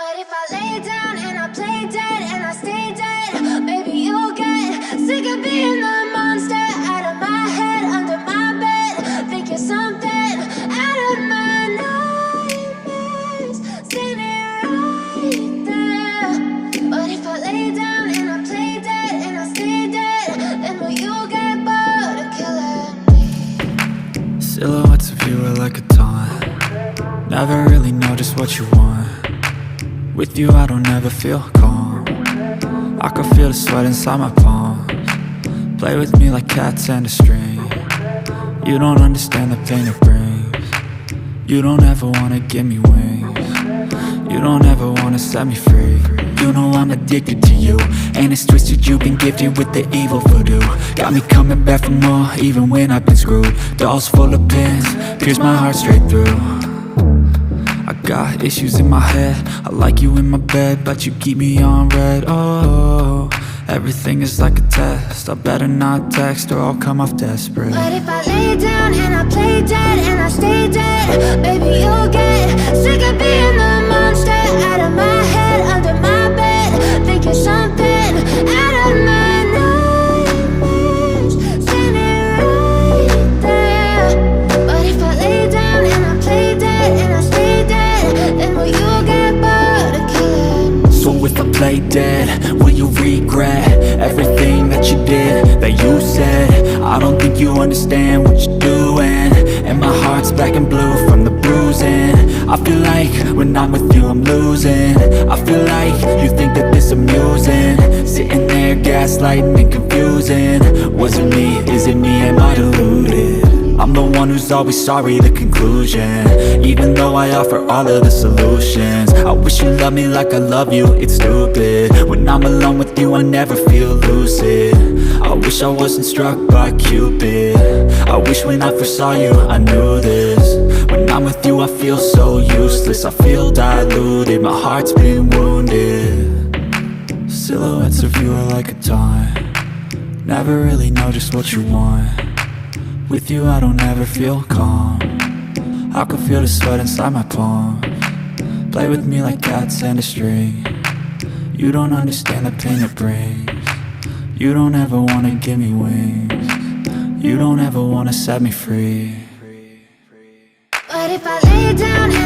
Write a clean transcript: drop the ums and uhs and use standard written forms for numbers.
But if I lay down and I play dead and I stay dead, maybe you'll get sick of being the monster out of my head, under my bed. Think you're something out of my nightmares, standing right there. But if I lay down and I play dead and I stay dead, then will you get bored of killing me? Silhouettes of you are like a taunt. Never really know just what you want. With you I don't ever feel calm. I can feel the sweat inside my palms. Play with me like cats and a string. You don't understand the pain it brings. You don't ever wanna give me wings. You don't ever wanna set me free. You know I'm addicted to you, and it's twisted, you've been gifted with the evil voodoo. Got me coming back for more, even when I've been screwed. Dolls full of pins, pierce my heart straight through. I got issues in my head, I like you in my bed, but you keep me on red. Oh, everything is like a test, I better not text or I'll come off desperate. But if I lay down and I play dead and I stay dead, baby you'll get sick of being the monster out of my head, under my bed. Think you're something out of my nightmares, standing right there. But if I lay down and I play dead and I stay dead, then will you get bored of killing me? So if I play dead, will you regret everything that you did, that you said? I don't think you understand what you're doing, and my heart's black and blue from the bruising. I feel like when I'm with you I'm losing. I feel like you think that this amusing, sitting there gaslighting and confusing. Was it me? Is it me? Am I deluded? I'm the one who's always sorry, the conclusion, even though I offer all of the solutions. I wish you loved me like I love you, it's stupid. When I'm alone with you I never feel lucid. I wish I wasn't struck by Cupid. I wish when I first saw you I knew this. When I'm with you I feel so useless, I feel diluted, my heart's been wounded. Silhouettes of you are like a taunt. Never really know just what you want. With you I don't ever feel calm. I can feel the sweat inside my palms. Play with me like cats and a string. You don't understand the pain it brings. You don't ever wanna give me wings. You don't ever wanna set me free. But if I lay down